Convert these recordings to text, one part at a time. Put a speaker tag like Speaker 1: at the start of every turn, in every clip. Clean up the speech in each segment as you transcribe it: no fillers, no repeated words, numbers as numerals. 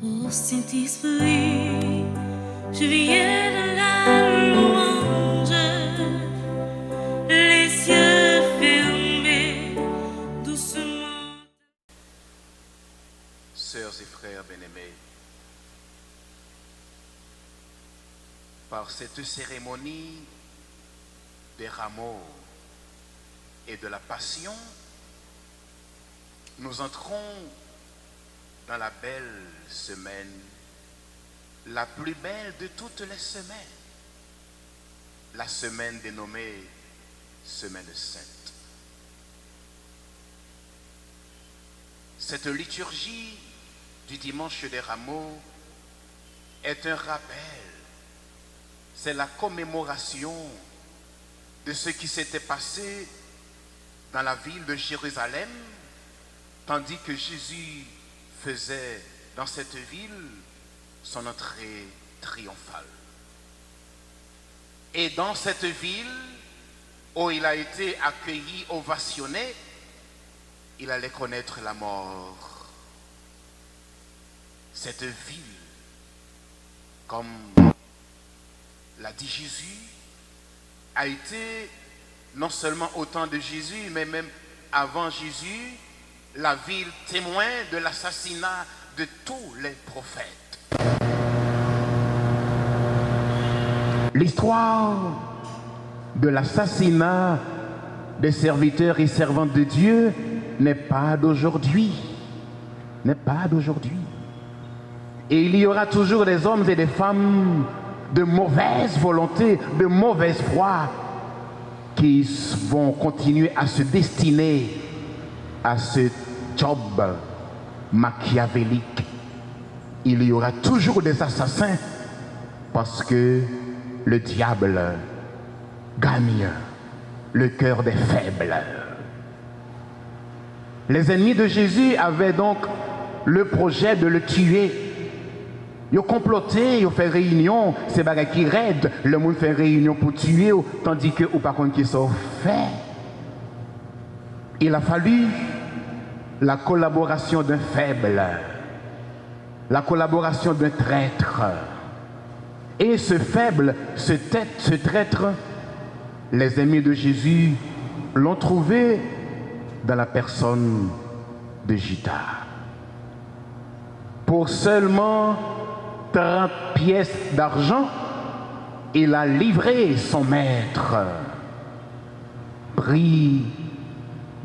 Speaker 1: Ô Saint-Esprit, je viens de la louange, les yeux fermés, doucement.
Speaker 2: Sœurs et frères bien-aimés, par cette cérémonie des rameaux et de la passion, nous entrons dans la belle semaine, la plus belle de toutes les semaines, la semaine dénommée Semaine Sainte. Cette liturgie du dimanche des rameaux est un rappel, c'est la commémoration de ce qui s'était passé dans la ville de Jérusalem, tandis que Jésus faisait dans cette ville son entrée triomphale. Et dans cette ville où il a été accueilli, ovationné, il allait connaître la mort. Cette ville, comme l'a dit Jésus, a été non seulement au temps de Jésus, mais même avant Jésus, la ville témoin de l'assassinat de tous les prophètes. L'histoire de l'assassinat des serviteurs et servantes de Dieu n'est pas d'aujourd'hui. N'est pas d'aujourd'hui. Et il y aura toujours des hommes et des femmes de mauvaise volonté, de mauvaise foi, qui vont continuer à se destiner à ce job machiavélique. Il y aura toujours des assassins parce que le diable gagne le cœur des faibles. Les ennemis de Jésus avaient donc le projet de le tuer. Ils ont comploté, ils ont fait réunion, c'est bagages qui raident, le monde fait réunion pour tuer, tandis que, ou par contre, qui sont faits. Il a fallu la collaboration d'un faible, la collaboration d'un traître. Et ce faible, ce traître, les ennemis de Jésus l'ont trouvé dans la personne de Judas. Pour seulement 30 pièces d'argent, il a livré son maître. Prix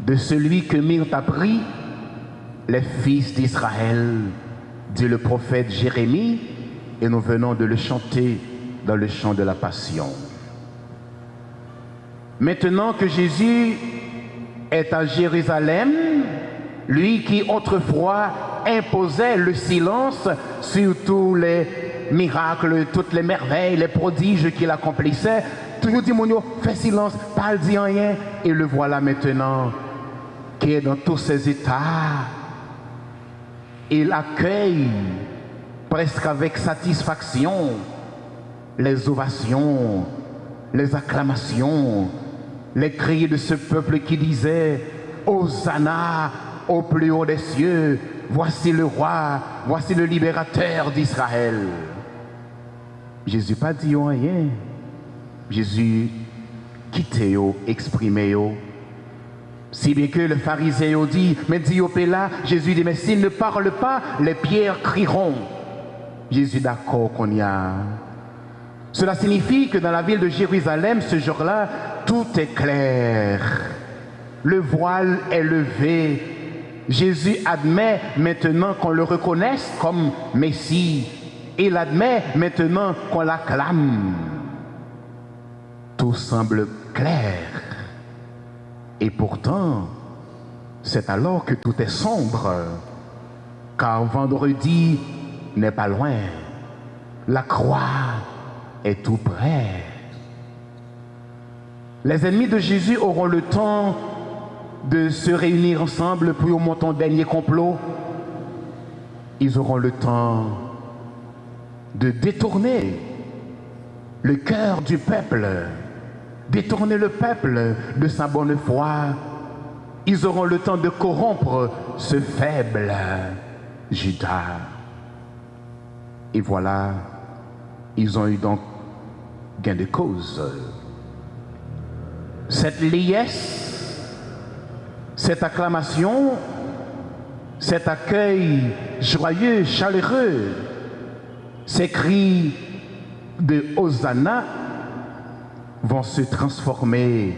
Speaker 2: de celui que mirent à prix les fils d'Israël, dit le prophète Jérémie, et nous venons de le chanter dans le chant de la Passion. Maintenant que Jésus est à Jérusalem, lui qui autrefois imposait le silence sur tous les miracles, toutes les merveilles, les prodiges qu'il accomplissait, toujours dit mon Dieu, fais silence, pas dit rien, et le voilà maintenant qui est dans tous ses états. Il accueille presque avec satisfaction les ovations, les acclamations, les cris de ce peuple qui disait Hosanna au plus haut des cieux, voici le roi, voici le libérateur d'Israël. Jésus pas dit rien. Jésus quitté, exprimé. Si bien que le pharisien dit, mais dit là, Jésus dit, mais s'il ne parle pas, les pierres crieront. Jésus d'accord qu'on y a. Cela signifie que dans la ville de Jérusalem, ce jour-là, tout est clair. Le voile est levé. Jésus admet maintenant qu'on le reconnaisse comme Messie. Il admet maintenant qu'on l'acclame. Tout semble clair. Et pourtant, c'est alors que tout est sombre, car vendredi n'est pas loin. La croix est tout près. Les ennemis de Jésus auront le temps de se réunir ensemble pour monter un dernier complot. Ils auront le temps de détourner le cœur du peuple, détourner le peuple de sa bonne foi. Ils auront le temps de corrompre ce faible Judas. Et voilà, ils ont eu donc gain de cause. Cette liesse, cette acclamation, cet accueil joyeux, chaleureux, ces cris de Hosanna vont se transformer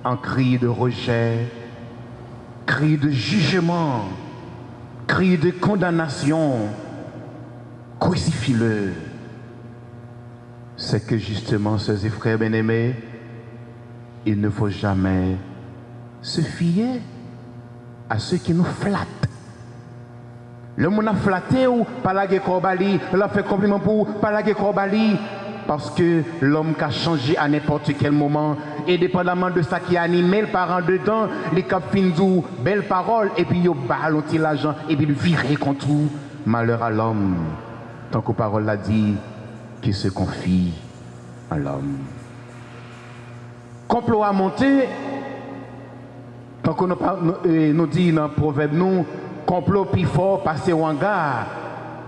Speaker 2: en cris de rejet, cris de jugement, cris de condamnation. Crucifie-le. C'est que justement, sœurs et frères bien-aimés, il ne faut jamais se fier à ceux qui nous flattent. Le monde a flatté ou pas la Korbali, l'a fait compliment pour pas la Korbali, parce que l'homme qui a changé à n'importe quel moment, et dépendamment de ça qui anime le parent dedans, les cap finzou, belle parole, et puis il ballonti l'argent, et puis il virer contre tout. Malheur à l'homme, tant que parole l'a dit, qui se confie à l'homme. Complot a monté, tant qu'on nous dit dans le proverbe, nous, complot plus fort, passer Wanga.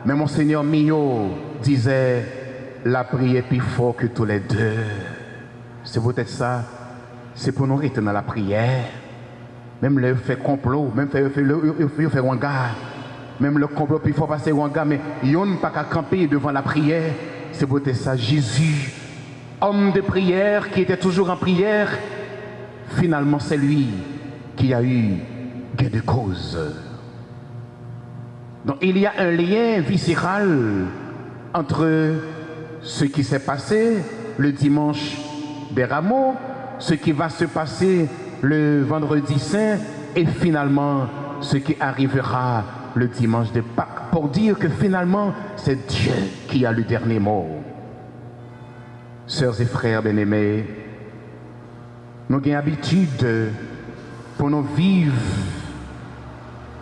Speaker 2: Mais Monseigneur Millot disait, la prière plus fort que tous les deux. C'est peut-être ça, c'est pour nous rester dans la prière. Même le fait complot, même le fait Wanga. Même le complot plus fort passer Wanga, mais il n'y a pas qu'à camper devant la prière. C'est peut-être ça, Jésus, homme de prière, qui était toujours en prière, finalement c'est lui qui a eu gain de cause. Donc il y a un lien viscéral entre ce qui s'est passé le dimanche des Rameaux, ce qui va se passer le vendredi saint et finalement ce qui arrivera le dimanche de Pâques, pour dire que finalement c'est Dieu qui a le dernier mot. Sœurs et frères bien-aimés, nous avons l'habitude pour nous vivre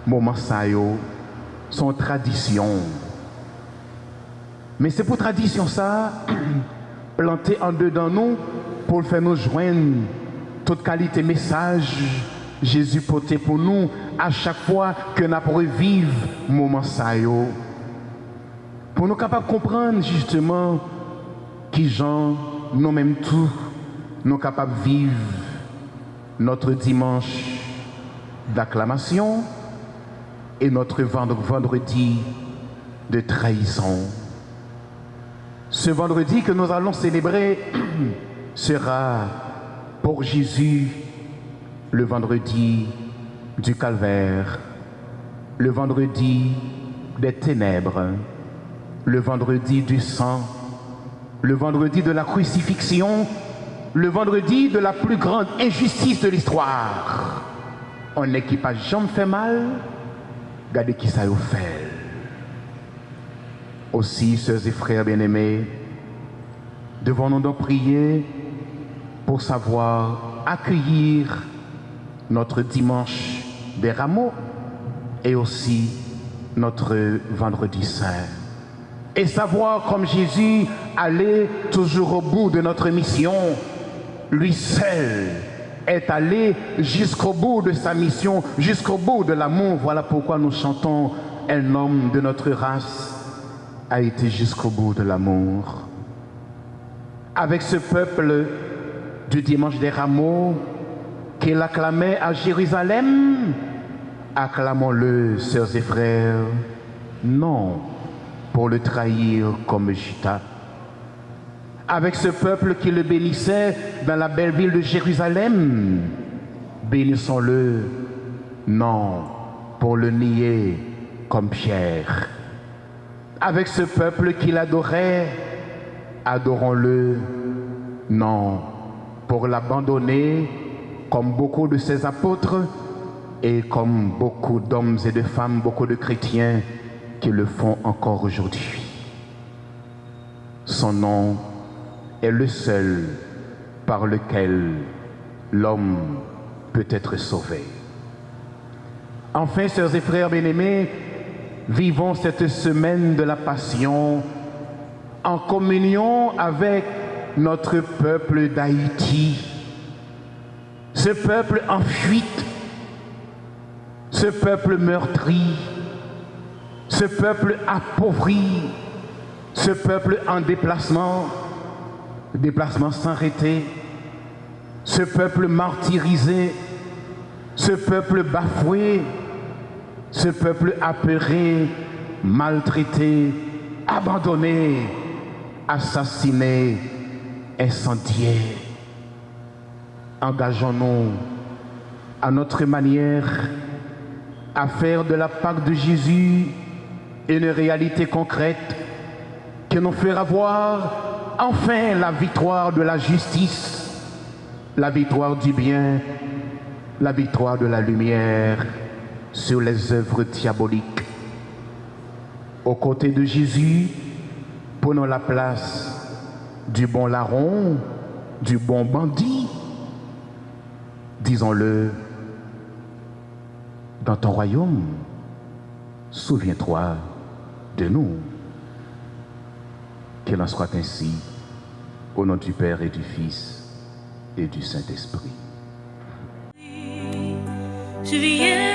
Speaker 2: moment ça son tradition. Mais c'est pour tradition ça, planter en dedans nous, pour faire nous joindre toute qualité message Jésus porté pour nous à chaque fois que nous pourrons vivre moment ça. Pour nous capables de comprendre justement qui gens, nous-mêmes tous, nous capables de vivre notre dimanche d'acclamation et notre vendredi de trahison. Ce vendredi que nous allons célébrer sera pour Jésus le vendredi du calvaire, le vendredi des ténèbres, le vendredi du sang, le vendredi de la crucifixion, le vendredi de la plus grande injustice de l'histoire. On n'est qui pas jamais fait mal, regardez qui ça a fait. Aussi, sœurs et frères bien-aimés, devons-nous donc prier pour savoir accueillir notre dimanche des Rameaux et aussi notre vendredi saint. Et savoir, comme Jésus, aller toujours au bout de notre mission. Lui seul est allé jusqu'au bout de sa mission, jusqu'au bout de l'amour. Voilà pourquoi nous chantons « Un homme de notre race a été jusqu'au bout de l'amour ». Avec ce peuple du dimanche des Rameaux qu'il acclamait à Jérusalem, acclamons-le, sœurs et frères, non pour le trahir comme Judas. Avec ce peuple qui le bénissait dans la belle ville de Jérusalem, bénissons-le, non pour le nier comme Pierre. Avec ce peuple qui l'adorait, adorons-le, non pour l'abandonner comme beaucoup de ses apôtres et comme beaucoup d'hommes et de femmes, beaucoup de chrétiens qui le font encore aujourd'hui. Son nom est le seul par lequel l'homme peut être sauvé. Enfin, sœurs et frères bien-aimés, vivons cette semaine de la Passion en communion avec notre peuple d'Haïti, ce peuple en fuite, ce peuple meurtri, ce peuple appauvri, ce peuple en déplacement sans arrêter, ce peuple martyrisé, ce peuple bafoué, ce peuple apeuré, maltraité, abandonné, assassiné, incendié. Engageons-nous à notre manière à faire de la Pâque de Jésus une réalité concrète qui nous fera voir enfin la victoire de la justice, la victoire du bien, la victoire de la lumière sur les œuvres diaboliques. Aux côtés de Jésus, prenons la place du bon larron, du bon bandit. Disons-le, dans ton royaume, souviens-toi de nous. Qu'il en soit ainsi, au nom du Père et du Fils et du Saint-Esprit.
Speaker 1: Je viens